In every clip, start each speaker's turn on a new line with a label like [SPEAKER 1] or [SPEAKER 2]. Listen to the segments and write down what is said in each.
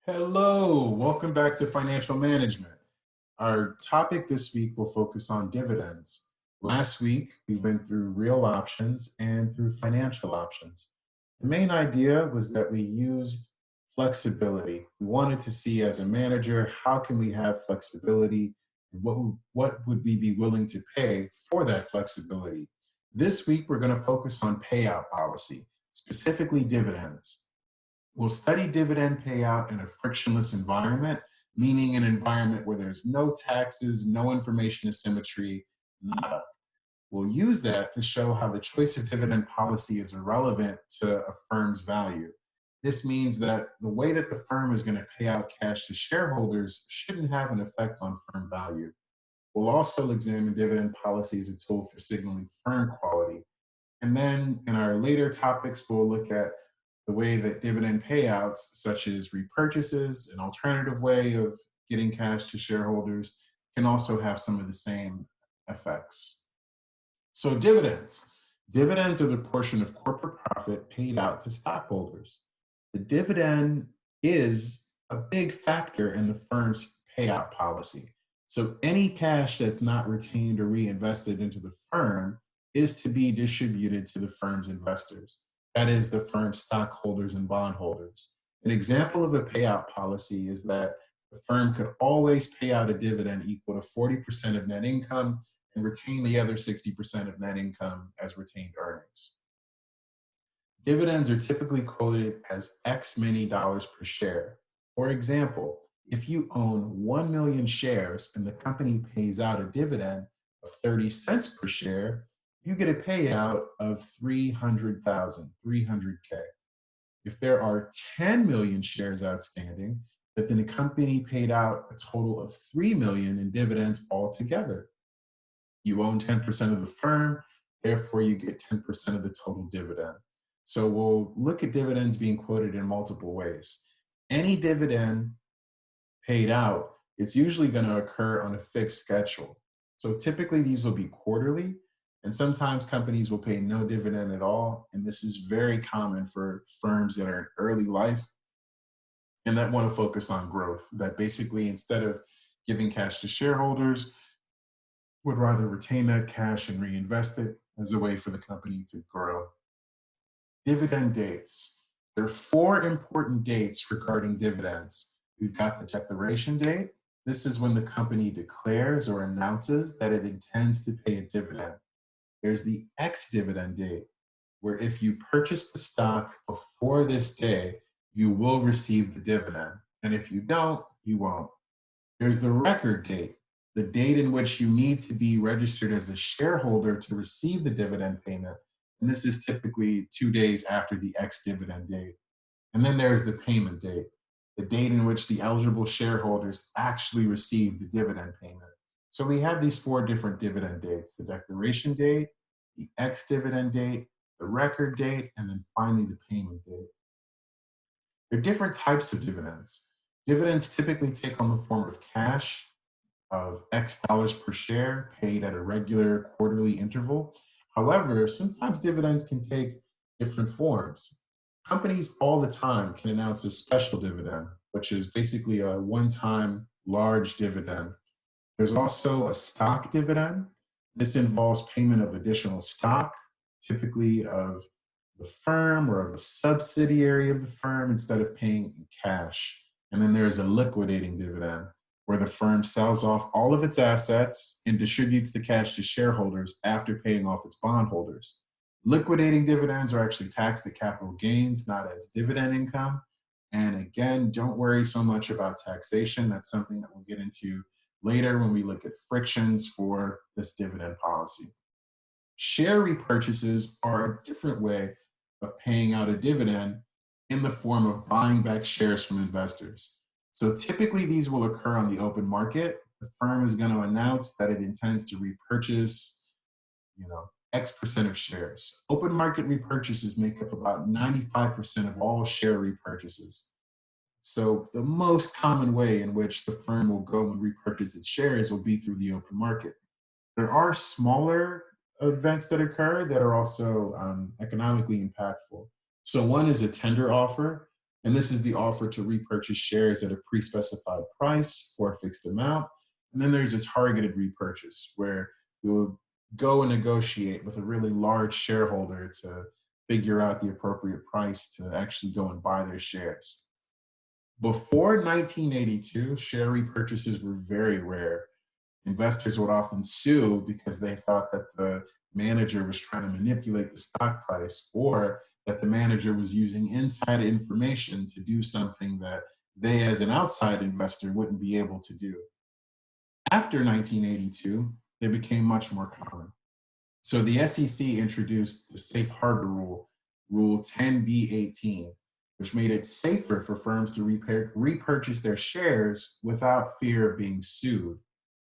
[SPEAKER 1] Hello, welcome back to Financial Management. Our topic this week will focus on dividends. Last week, we went through real options and through financial options. The main idea was that we used flexibility. We wanted to see as a manager, how can we have flexibility and what would we be willing to pay for that flexibility? This week, we're going to focus on payout policy, specifically dividends. We'll study dividend payout in a frictionless environment, meaning an environment where there's no taxes, no information asymmetry, nada. We'll use that to show how the choice of dividend policy is irrelevant to a firm's value. This means that the way that the firm is going to pay out cash to shareholders shouldn't have an effect on firm value. We'll also examine dividend policy as a tool for signaling firm quality. And then in our later topics, we'll look at the way that dividend payouts, such as repurchases, an alternative way of getting cash to shareholders, can also have some of the same effects. So, dividends. Dividends are the portion of corporate profit paid out to stockholders. The dividend is a big factor in the firm's payout policy. So, any cash that's not retained or reinvested into the firm is to be distributed to the firm's investors. That is, the firm's stockholders and bondholders. An example of a payout policy is that the firm could always pay out a dividend equal to 40% of net income and retain the other 60% of net income as retained earnings. Dividends are typically quoted as X many dollars per share. For example, if you own 1 million shares and the company pays out a dividend of 30 cents per share, you get a payout of 300,000, 300K. If there are 10 million shares outstanding, but then the company paid out a total of 3 million in dividends altogether. You own 10% of the firm, therefore you get 10% of the total dividend. So we'll look at dividends being quoted in multiple ways. Any dividend paid out, it's usually going to occur on a fixed schedule. So typically these will be quarterly, and sometimes companies will pay no dividend at all. And this is very common for firms that are in early life and that want to focus on growth, that basically instead of giving cash to shareholders, would rather retain that cash and reinvest it as a way for the company to grow. Dividend dates. There are 4 important dates regarding dividends. We've got the declaration date. This is when the company declares or announces that it intends to pay a dividend. There's the ex-dividend date, where if you purchase the stock before this day, you will receive the dividend. And if you don't, you won't. There's the record date, the date in which you need to be registered as a shareholder to receive the dividend payment. And this is typically 2 days after the ex-dividend date. And then there's the payment date, the date in which the eligible shareholders actually receive the dividend payment. So we have these 4 different dividend dates: the declaration date, the ex-dividend date, the record date, and then finally the payment date. There are different types of dividends. Dividends typically take on the form of cash of X dollars per share paid at a regular quarterly interval. However, sometimes dividends can take different forms. Companies all the time can announce a special dividend, which is basically a one-time large dividend. There's also a stock dividend. This involves payment of additional stock, typically of the firm or of a subsidiary of the firm, instead of paying in cash. And then there's a liquidating dividend, where the firm sells off all of its assets and distributes the cash to shareholders after paying off its bondholders. Liquidating dividends are actually taxed at capital gains, not as dividend income. And again, don't worry so much about taxation. That's something that we'll get into later when we look at frictions for this dividend policy. Share repurchases are a different way of paying out a dividend in the form of buying back shares from investors. So typically these will occur on the open market. The firm is going to announce that it intends to repurchase, X% of shares. Open market repurchases make up about 95% of all share repurchases. So the most common way in which the firm will go and repurchase its shares will be through the open market. There are smaller events that occur that are also economically impactful. So one is a tender offer. And this is the offer to repurchase shares at a pre-specified price for a fixed amount. And then there's a targeted repurchase where you'll go and negotiate with a really large shareholder to figure out the appropriate price to actually go and buy their shares. Before 1982, share repurchases were very rare. Investors would often sue because they thought that the manager was trying to manipulate the stock price or that the manager was using inside information to do something that they, as an outside investor, wouldn't be able to do. After 1982, they became much more common. So the SEC introduced the safe harbor rule, Rule 10b-18, which made it safer for firms to repurchase their shares without fear of being sued.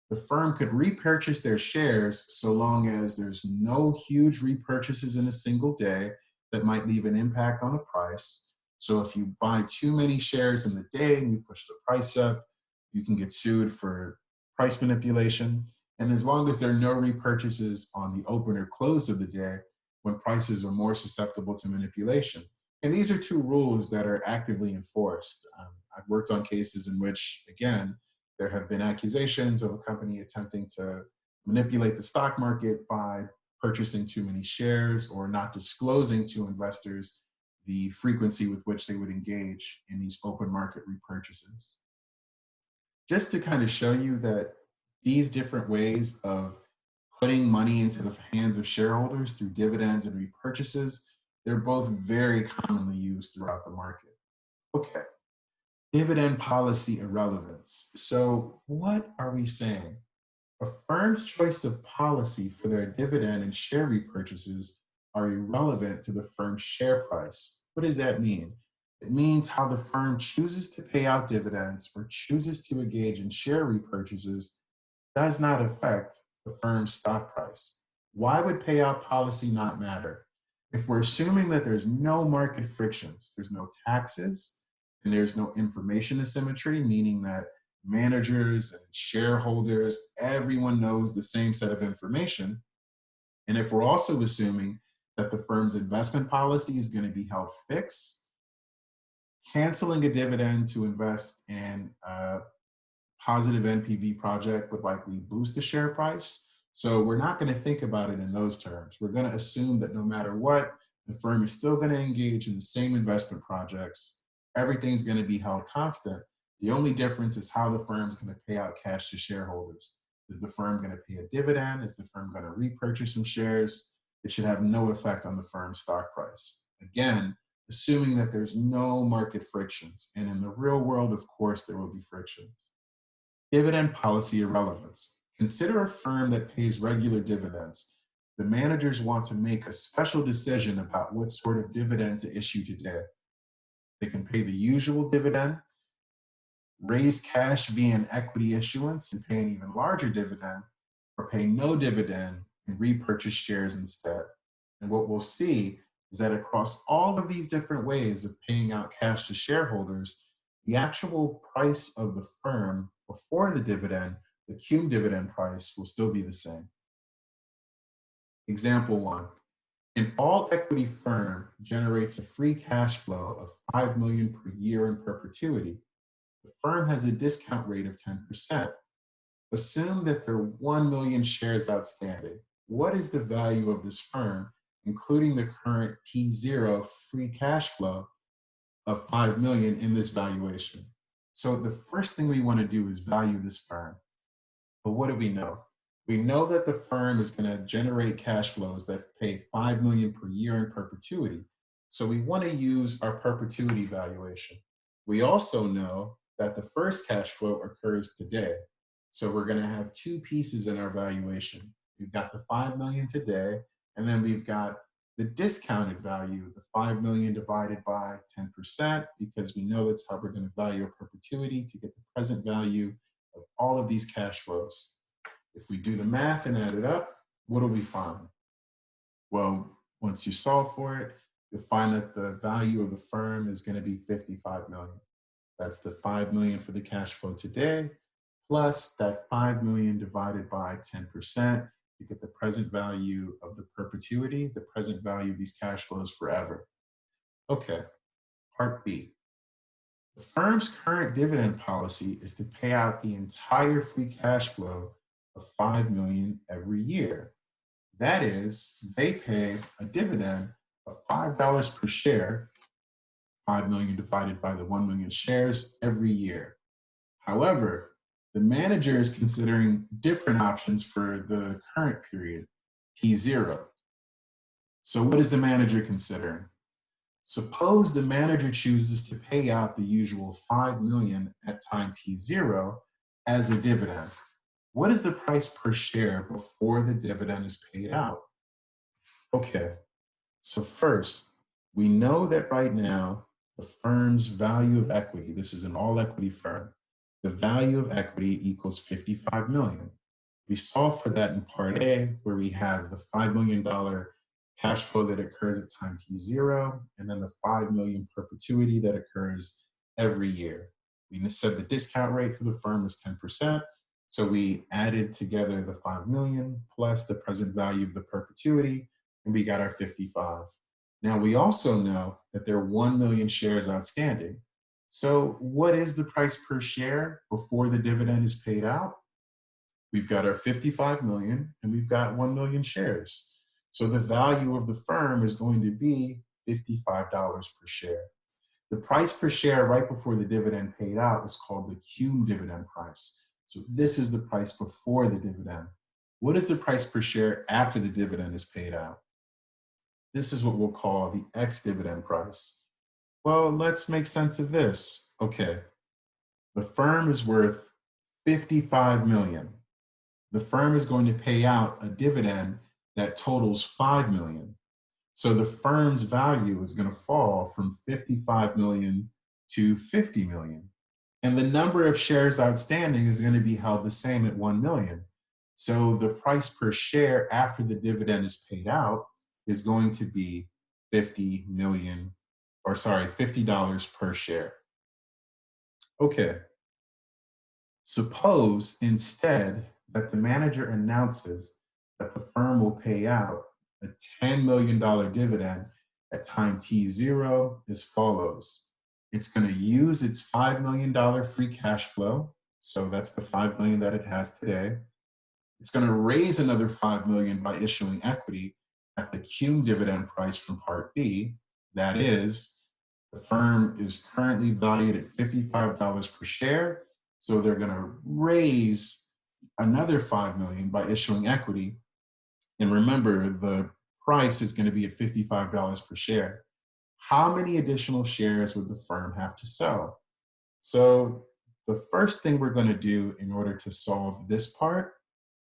[SPEAKER 1] The firm could repurchase their shares so long as there's no huge repurchases in a single day that might leave an impact on the price. So if you buy too many shares in the day and you push the price up, you can get sued for price manipulation. And as long as there are no repurchases on the open or close of the day when prices are more susceptible to manipulation. And these are two rules that are actively enforced. I've worked on cases in which, again, there have been accusations of a company attempting to manipulate the stock market by purchasing too many shares or not disclosing to investors the frequency with which they would engage in these open market repurchases. Just to kind of show you that these different ways of putting money into the hands of shareholders through dividends and repurchases, they're both very commonly used throughout the market. Okay, dividend policy irrelevance. So what are we saying? A firm's choice of policy for their dividend and share repurchases are irrelevant to the firm's share price. What does that mean? It means how the firm chooses to pay out dividends or chooses to engage in share repurchases does not affect the firm's stock price. Why would payout policy not matter? If we're assuming that there's no market frictions, there's no taxes, and there's no information asymmetry, meaning that managers and shareholders, everyone knows the same set of information. And if we're also assuming that the firm's investment policy is going to be held fixed, canceling a dividend to invest in a positive NPV project would likely boost the share price. So we're not going to think about it in those terms. We're going to assume that no matter what, the firm is still going to engage in the same investment projects. Everything's going to be held constant. The only difference is how the firm's going to pay out cash to shareholders. Is the firm going to pay a dividend? Is the firm going to repurchase some shares? It should have no effect on the firm's stock price. Again, assuming that there's no market frictions. And in the real world, of course, there will be frictions. Dividend policy irrelevance. Consider a firm that pays regular dividends. The managers want to make a special decision about what sort of dividend to issue today. They can pay the usual dividend, raise cash via an equity issuance and pay an even larger dividend, or pay no dividend and repurchase shares instead. And what we'll see is that across all of these different ways of paying out cash to shareholders, the actual price of the firm before the dividend, the cum dividend price, will still be the same. Example 1. An all-equity firm generates a free cash flow of $5 million per year in perpetuity. The firm has a discount rate of 10%. Assume that there are 1 million shares outstanding. What is the value of this firm, including the current T0 free cash flow of 5 million in this valuation? So the first thing we want to do is value this firm. But what do we know? We know that the firm is going to generate cash flows that pay 5 million per year in perpetuity. So we want to use our perpetuity valuation. We also know that the first cash flow occurs today. So we're going to have two pieces in our valuation. We've got the 5 million today, and then we've got the discounted value, the 5 million divided by 10%, because we know that's how we're going to value our perpetuity to get the present value of all of these cash flows. If we do the math and add it up, what do we find? Well, once you solve for it, you'll find that the value of the firm is going to be 55 million. That's the 5 million for the cash flow today, plus that 5 million divided by 10%. You get the present value of the perpetuity, the present value of these cash flows forever. Okay, part B. The firm's current dividend policy is to pay out the entire free cash flow of 5 million every year. That is, they pay a dividend of $5 per share, 5 million divided by the 1 million shares every year. However, the manager is considering different options for the current period, T0. So what is the manager considering? Suppose the manager chooses to pay out the usual 5 million at time T0 as a dividend. What is the price per share before the dividend is paid out? Okay, so first, we know that right now the firm's value of equity, this is an all equity firm, the value of equity equals 55 million. We solve for that in part A, where we have the $5 million cash flow that occurs at time T0, and then the 5 million perpetuity that occurs every year. We said the discount rate for the firm was 10%. So we added together the 5 million plus the present value of the perpetuity, and we got our 55. Now we also know that there are 1 million shares outstanding. So what is the price per share before the dividend is paid out? We've got our 55 million and we've got 1 million shares. So the value of the firm is going to be $55 per share. The price per share right before the dividend paid out is called the cum dividend price. So this is the price before the dividend. What is the price per share after the dividend is paid out? This is what we'll call the ex-dividend price. Well, let's make sense of this. Okay, the firm is worth 55 million. The firm is going to pay out a dividend that totals 5 million. So the firm's value is going to fall from 55 million to 50 million. And the number of shares outstanding is going to be held the same at 1 million. So the price per share after the dividend is paid out is going to be 50 million, or sorry, $50 per share. Okay. Suppose instead that the manager announces that the firm will pay out a $10 million dividend at time T0 as follows. It's going to use its $5 million free cash flow. So that's the 5 million that it has today. It's going to raise another 5 million by issuing equity at the cum dividend price from part B. That is, the firm is currently valued at $55 per share. So they're going to raise another 5 million by issuing equity. And remember, the price is going to be at $55 per share. How many additional shares would the firm have to sell? So the first thing we're going to do in order to solve this part,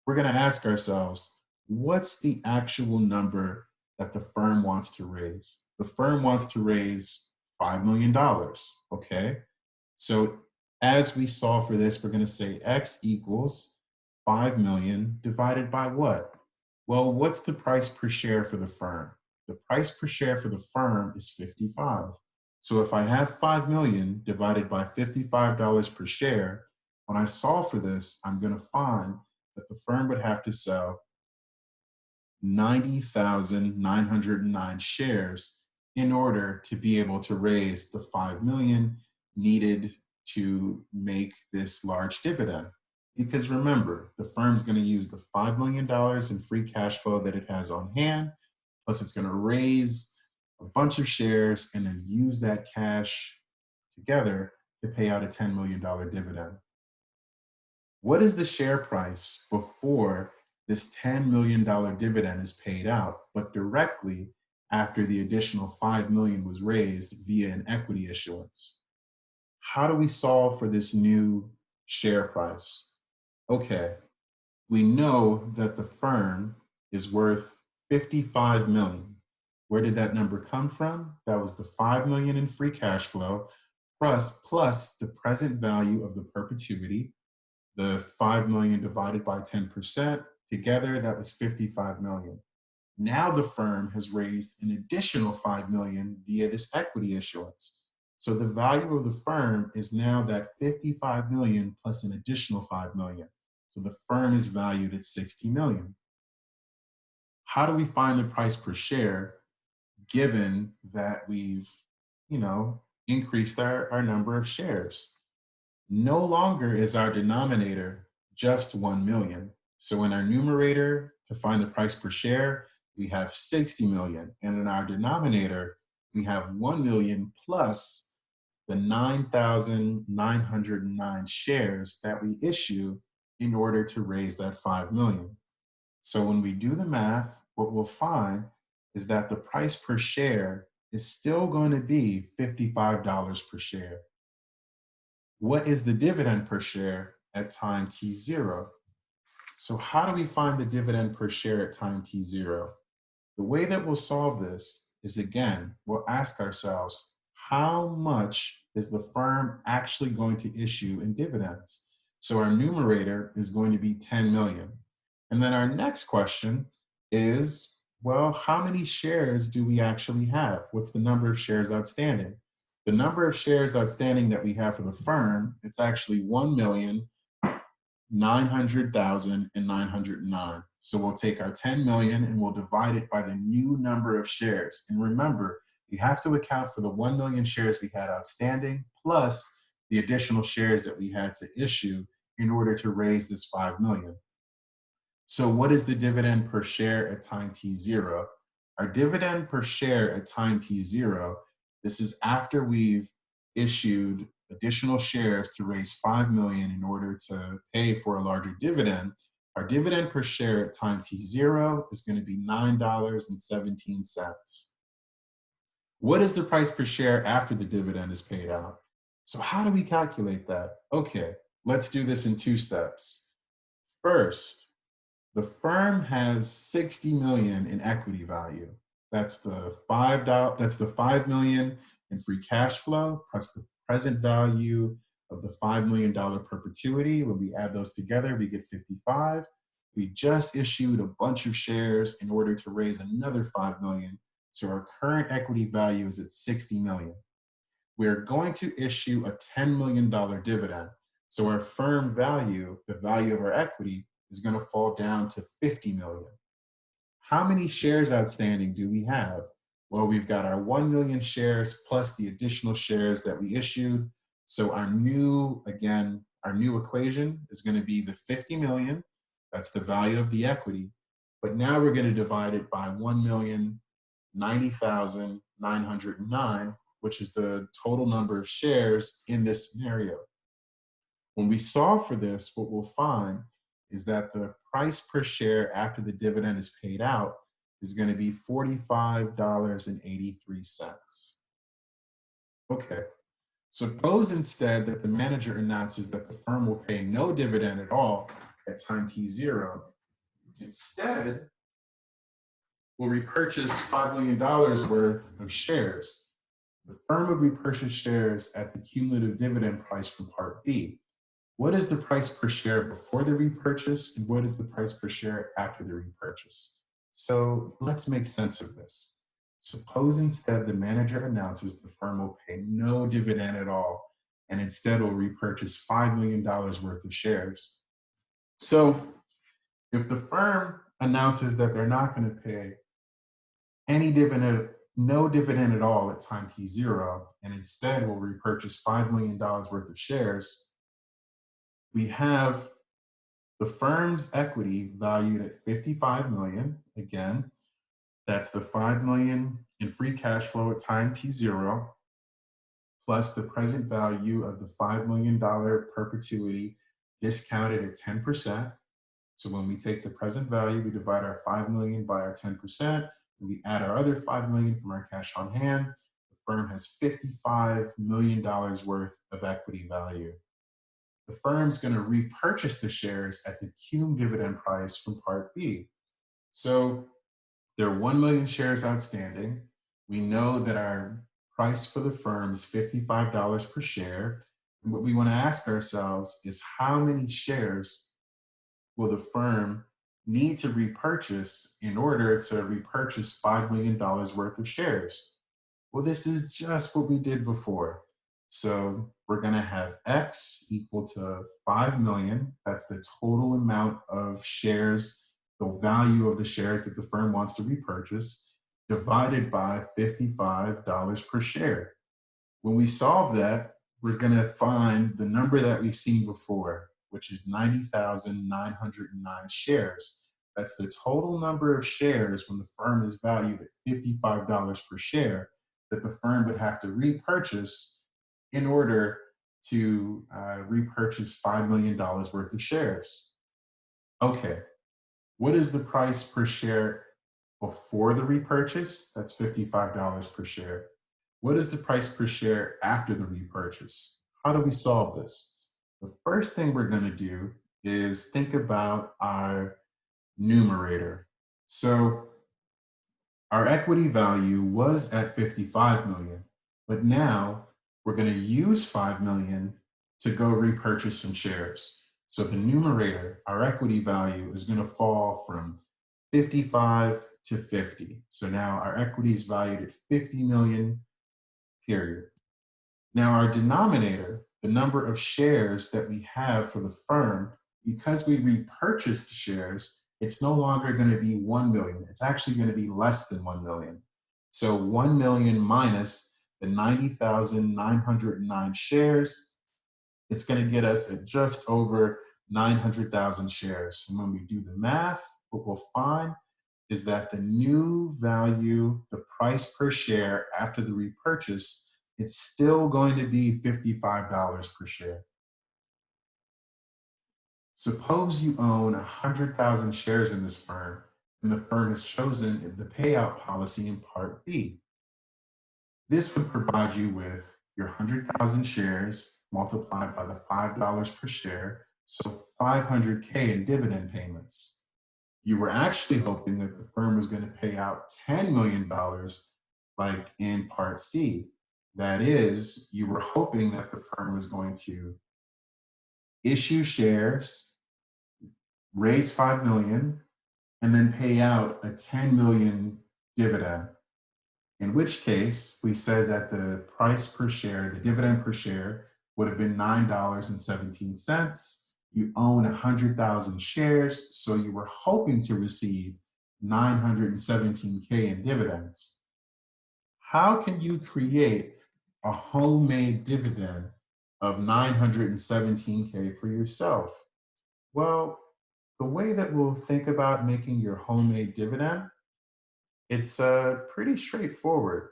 [SPEAKER 1] we're going to ask ourselves, what's the actual number that the firm wants to raise? The firm wants to raise $5 million, okay? So as we solve for this, we're going to say X equals 5 million divided by what? Well, what's the price per share for the firm? The price per share for the firm is 55. So if I have 5 million divided by $55 per share, when I solve for this, I'm going to find that the firm would have to sell 90,909 shares in order to be able to raise the 5 million needed to make this large dividend. Because remember, the firm's going to use the $5 million in free cash flow that it has on hand, plus it's going to raise a bunch of shares and then use that cash together to pay out a $10 million dividend. What is the share price before this $10 million dividend is paid out, but directly after the additional 5 million was raised via an equity issuance? How do we solve for this new share price? Okay, we know that the firm is worth 55 million. Where did that number come from? That was the 5 million in free cash flow plus the present value of the perpetuity, the 5 million divided by 10%. Together, that was 55 million. Now the firm has raised an additional 5 million via this equity issuance. So the value of the firm is now that 55 million plus an additional 5 million. So the firm is valued at 60 million. How do we find the price per share given that we've, increased our number of shares. No longer is our denominator just 1 million. So in our numerator, to find the price per share, we have 60 million. And in our denominator, we have 1 million plus the 9,909 shares that we issue in order to raise that 5 million. So when we do the math, what we'll find is that the price per share is still going to be $55 per share. What is the dividend per share at time t0? So how do we find the dividend per share at time t0? The way that we'll solve this is, again, we'll ask ourselves, how much is the firm actually going to issue in dividends? So our numerator is going to be 10 million. And then our next question is, well, how many shares do we actually have? What's the number of shares outstanding? The number of shares outstanding that we have for the firm, it's actually 1,900,909. So we'll take our 10 million and we'll divide it by the new number of shares. And remember, we have to account for the 1 million shares we had outstanding plus the additional shares that we had to issue in order to raise this 5 million. So what is the dividend per share at time t0? Our dividend per share at time t0, this is after we've issued additional shares to raise 5 million in order to pay for a larger dividend. Our dividend per share at time t0 is going to be $9.17. What is the price per share after the dividend is paid out? So how do we calculate that? Okay, let's do this in 2 steps. First, the firm has 60 million in equity value. That's the $5 million in free cash flow plus the present value of the $5 million perpetuity. When we add those together, we get 55. We just issued a bunch of shares in order to raise another 5 million. So our current equity value is at 60 million. We're going to issue a $10 million dividend. So our firm value, the value of our equity, is going to fall down to 50 million. How many shares outstanding do we have? Well, we've got our 1 million shares plus the additional shares that we issued. So our new equation is going to be the 50 million. That's the value of the equity. But now we're going to divide it by 1,090,909, which is the total number of shares in this scenario. When we solve for this, what we'll find is that the price per share after the dividend is paid out is going to be $45.83. Okay, suppose instead that the manager announces that the firm will pay no dividend at all at time t0. Instead, we'll repurchase $5 million worth of shares. The firm would repurchase shares at the cumulative dividend price from Part B. What is the price per share before the repurchase and what is the price per share after the repurchase? So let's make sense of this. Suppose instead the manager announces the firm will pay no dividend at all and instead will repurchase $5 million worth of shares. So if the firm announces that they're not going to pay any dividend, no dividend at all at time t0, and instead will repurchase $5 million worth of shares, we have the firm's equity valued at 55 million. Again, that's the 5 million in free cash flow at time t0 plus the present value of the $5 million perpetuity discounted at 10%. So when we take the present value, we divide our 5 million by our 10%, and we add our other 5 million from our cash on hand. The firm has $55 million worth of equity value. The firm's going to repurchase the shares at the cum dividend price from Part B. So there are 1 million shares outstanding. We know that our price for the firm is $55 per share. And what we want to ask ourselves is how many shares will the firm need to repurchase in order to repurchase $5 million worth of shares? Well, this is just what we did before. So we're going to have X equal to 5 million. That's the total amount of shares, the value of the shares that the firm wants to repurchase, divided by $55 per share. When we solve that, we're going to find the number that we've seen before, which is 90,909 shares. That's the total number of shares when the firm is valued at $55 per share that the firm would have to repurchase in order to repurchase $5 million worth of shares. Okay, what is the price per share before the repurchase? That's $55 per share. What is the price per share after the repurchase? How do we solve this? The first thing we're going to do is think about our numerator. So our equity value was at 55 million, but now we're going to use 5 million to go repurchase some shares. So the numerator, our equity value, is going to fall from 55 to 50. So now our equity is valued at 50 million, period. Now our denominator, the number of shares that we have for the firm, because we repurchased shares, it's no longer going to be 1 million. It's actually going to be less than 1 million. So 1 million minus the 90,909 shares, it's going to get us at just over 900,000 shares. And when we do the math, what we'll find is that the new value, the price per share after the repurchase, it's still going to be $55 per share. Suppose you own 100,000 shares in this firm, and the firm has chosen the payout policy in Part B. This would provide you with your 100,000 shares multiplied by the $5 per share, so 500K in dividend payments. You were actually hoping that the firm was going to pay out $10 million like in Part C. That is, you were hoping that the firm was going to issue shares, raise 5 million, and then pay out a 10 million dividend. In which case, we said that the price per share, the dividend per share, would have been $9.17. You own 100,000 shares, so you were hoping to receive 917K in dividends. How can you create a homemade dividend of 917K for yourself? Well, the way that we'll think about making your homemade dividend, it's pretty straightforward.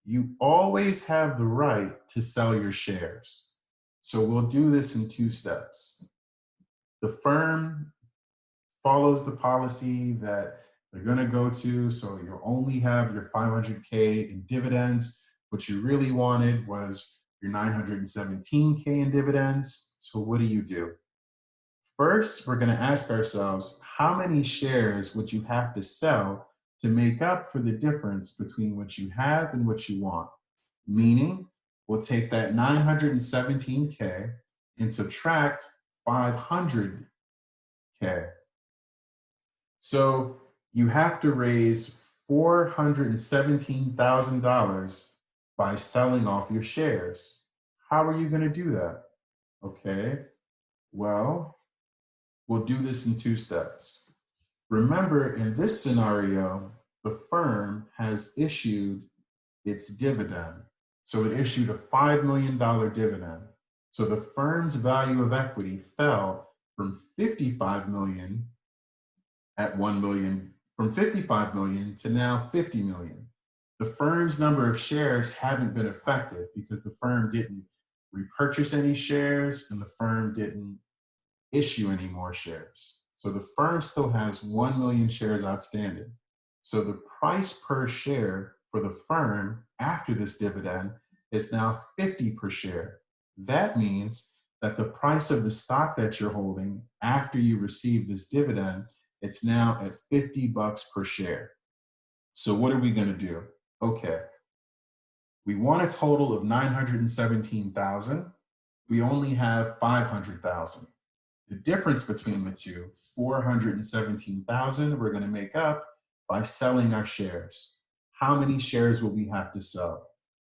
[SPEAKER 1] You always have the right to sell your shares. So we'll do this in 2 steps. The firm follows the policy that they're going to go to, so you'll only have your 500K in dividends. What you really wanted was your 917K in dividends. So what do? First, we're going to ask ourselves, how many shares would you have to sell to make up for the difference between what you have and what you want? Meaning, we'll take that 917K and subtract 500K. So you have to raise $417,000 by selling off your shares. How are you going to do that? Okay, well, we'll do this in 2 steps. Remember, in this scenario, the firm has issued its dividend. So it issued a $5 million dividend. So the firm's value of equity fell from 55 million at 1 million, from 55 million to now 50 million. The firm's number of shares haven't been affected because the firm didn't repurchase any shares and the firm didn't issue any more shares. So the firm still has 1 million shares outstanding. So the price per share for the firm after this dividend is now 50 per share. That means that the price of the stock that you're holding after you receive this dividend, it's now at $50 per share. So what are we going to do? Okay, we want a total of 917,000. We only have 500,000. The difference between the two, 417,000, we're going to make up by selling our shares. How many shares will we have to sell?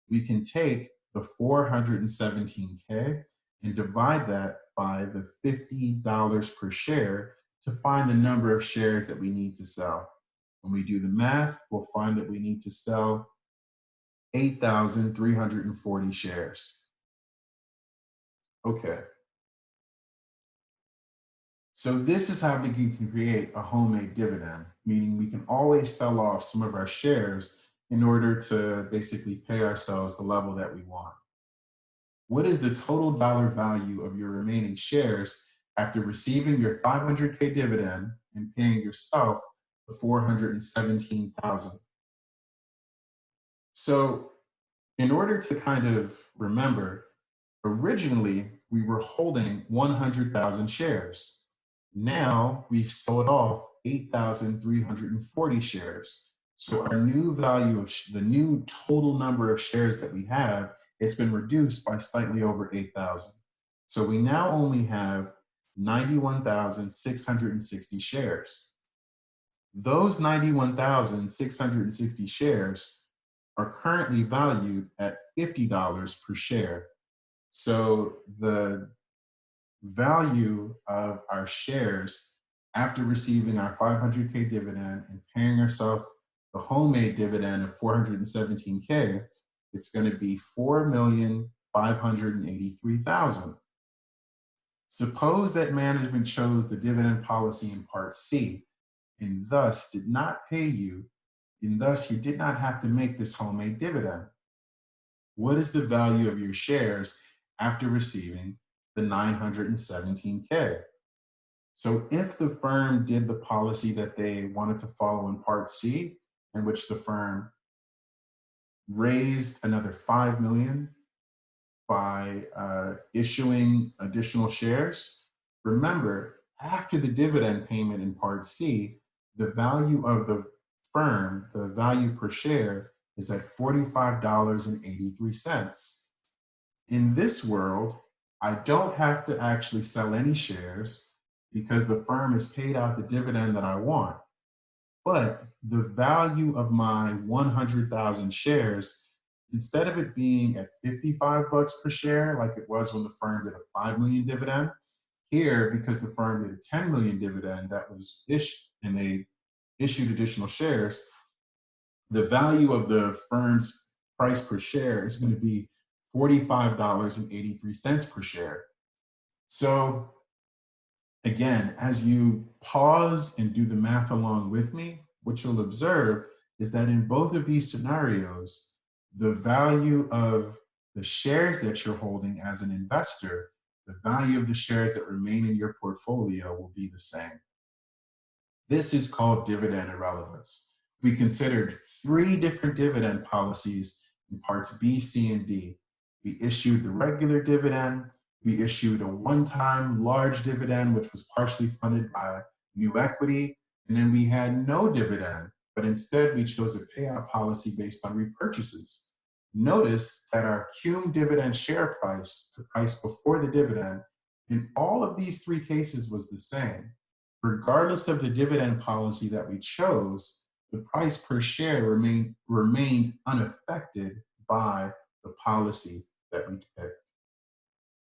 [SPEAKER 1] We can take the 417K and divide that by the $50 per share to find the number of shares that we need to sell. When we do the math, we'll find that we need to sell 8,340 shares. Okay. So this is how we can create a homemade dividend, meaning we can always sell off some of our shares in order to basically pay ourselves the level that we want. What is the total dollar value of your remaining shares after receiving your 500K dividend and paying yourself the 417,000? So in order to kind of remember, originally we were holding 100,000 shares. Now we've sold off 8,340 shares. So our new value of the new total number of shares that we have, it's been reduced by slightly over 8,000. So we now only have 91,660 shares. Those 91,660 shares are currently valued at $50 per share. So the value of our shares after receiving our 500K dividend and paying ourselves the homemade dividend of 417K, it's going to be 4,583,000. Suppose that management chose the dividend policy in Part C and thus did not pay you, and thus you did not have to make this homemade dividend. What is the value of your shares after receiving the 917K? So if the firm did the policy that they wanted to follow in Part C, in which the firm raised another 5 million by issuing additional shares, remember, after the dividend payment in Part C, the value of the firm, the value per share, is at $45.83. In this world, I don't have to actually sell any shares because the firm has paid out the dividend that I want. But the value of my 100,000 shares, instead of it being at 55 bucks per share, like it was when the firm did a 5 million dividend, here, because the firm did a 10 million dividend that was issued and they issued additional shares, the value of the firm's price per share is going to be $45.83 per share. So again, as you pause and do the math along with me, what you'll observe is that in both of these scenarios, the value of the shares that you're holding as an investor, the value of the shares that remain in your portfolio will be the same. This is called dividend irrelevance. We considered three different dividend policies in parts B, C, and D. We issued the regular dividend. We issued a one-time large dividend, which was partially funded by new equity. And then we had no dividend, but instead we chose a payout policy based on repurchases. Notice that our cum dividend share price, the price before the dividend, in all of these three cases was the same. Regardless of the dividend policy that we chose, the price per share remained unaffected by the policy that we picked.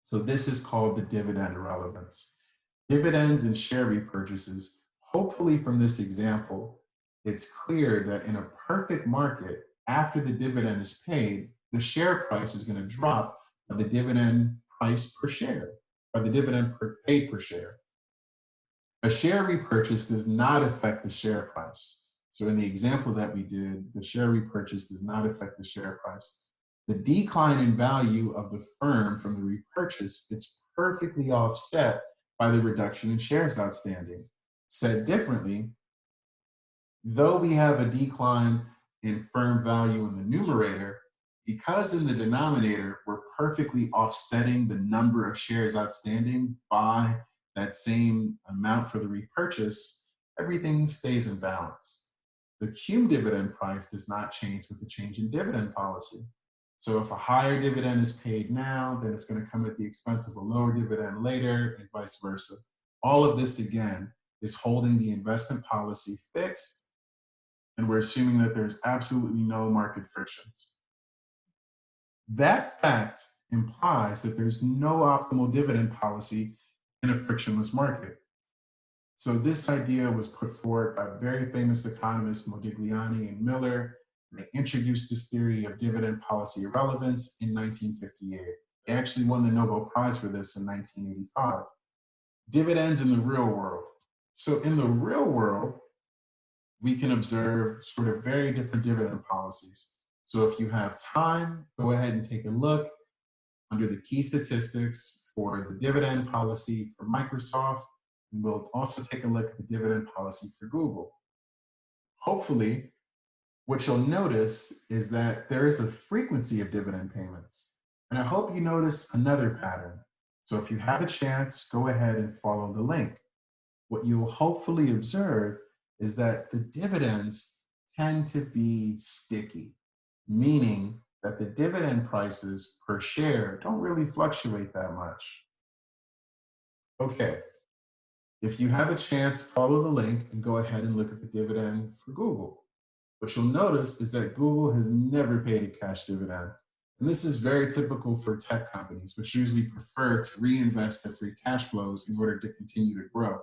[SPEAKER 1] So this is called the dividend irrelevance. Dividends and share repurchases, hopefully from this example, it's clear that in a perfect market, after the dividend is paid, the share price is going to drop by the dividend price per share, by the dividend paid per share. A share repurchase does not affect the share price. So in the example that we did, the share repurchase does not affect the share price. The decline in value of the firm from the repurchase, it's perfectly offset by the reduction in shares outstanding. Said differently, though we have a decline in firm value in the numerator, because in the denominator, we're perfectly offsetting the number of shares outstanding by that same amount for the repurchase, everything stays in balance. The cum dividend price does not change with the change in dividend policy. So if a higher dividend is paid now, then it's going to come at the expense of a lower dividend later, and vice versa. All of this, again, is holding the investment policy fixed, and we're assuming that there's absolutely no market frictions. That fact implies that there's no optimal dividend policy in a frictionless market. So this idea was put forward by very famous economists Modigliani and Miller, They introduced this theory of dividend policy irrelevance in 1958. They actually won the Nobel Prize for this in 1985. Dividends in the real world. So in the real world, we can observe sort of very different dividend policies. So if you have time, go ahead and take a look under the key statistics for the dividend policy for Microsoft, and we'll also take a look at the dividend policy for Google. Hopefully, what you'll notice is that there is a frequency of dividend payments. And I hope you notice another pattern. So if you have a chance, go ahead and follow the link. What you'll hopefully observe is that the dividends tend to be sticky, meaning that the dividend prices per share don't really fluctuate that much. Okay, if you have a chance, follow the link and go ahead and look at the dividend for Google. What you'll notice is that Google has never paid a cash dividend. And this is very typical for tech companies, which usually prefer to reinvest the free cash flows in order to continue to grow.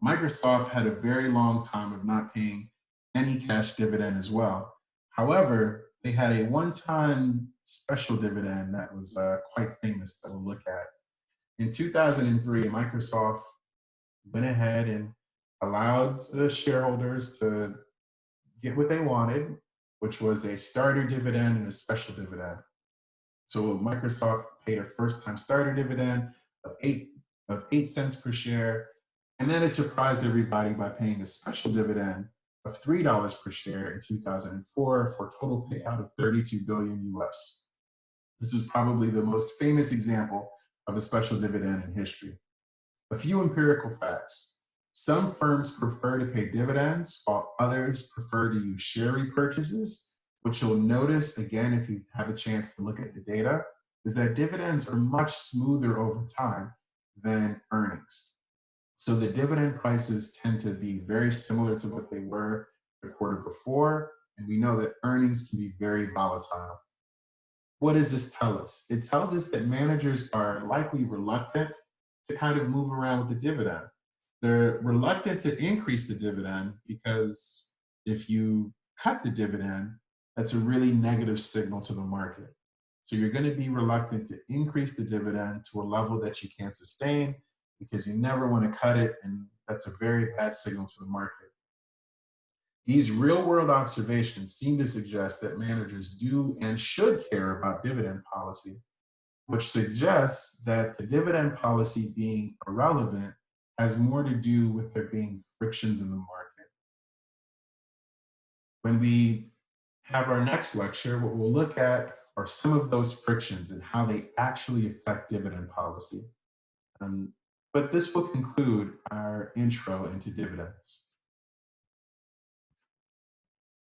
[SPEAKER 1] Microsoft had a very long time of not paying any cash dividend as well. However, they had a one-time special dividend that was quite famous that we'll look at. In 2003, Microsoft went ahead and allowed the shareholders to get what they wanted, which was a starter dividend and a special dividend. So Microsoft paid a first-time starter dividend of 8 cents per share, and then it surprised everybody by paying a special dividend of $3 per share in 2004 for a total payout of 32 billion US. This is probably the most famous example of a special dividend in history. A few empirical facts. Some firms prefer to pay dividends while others prefer to use share repurchases. What you'll notice, again, if you have a chance to look at the data, is that dividends are much smoother over time than earnings. So the dividend prices tend to be very similar to what they were the quarter before, and we know that earnings can be very volatile. What does this tell us? It tells us that managers are likely reluctant to kind of move around with the dividend. They're reluctant to increase the dividend because if you cut the dividend, that's a really negative signal to the market. So you're going to be reluctant to increase the dividend to a level that you can't sustain because you never want to cut it, and that's a very bad signal to the market. These real world observations seem to suggest that managers do and should care about dividend policy, which suggests that the dividend policy being irrelevant has more to do with there being frictions in the market. When we have our next lecture, what we'll look at are some of those frictions and how they actually affect dividend policy. But this will conclude our intro into dividends.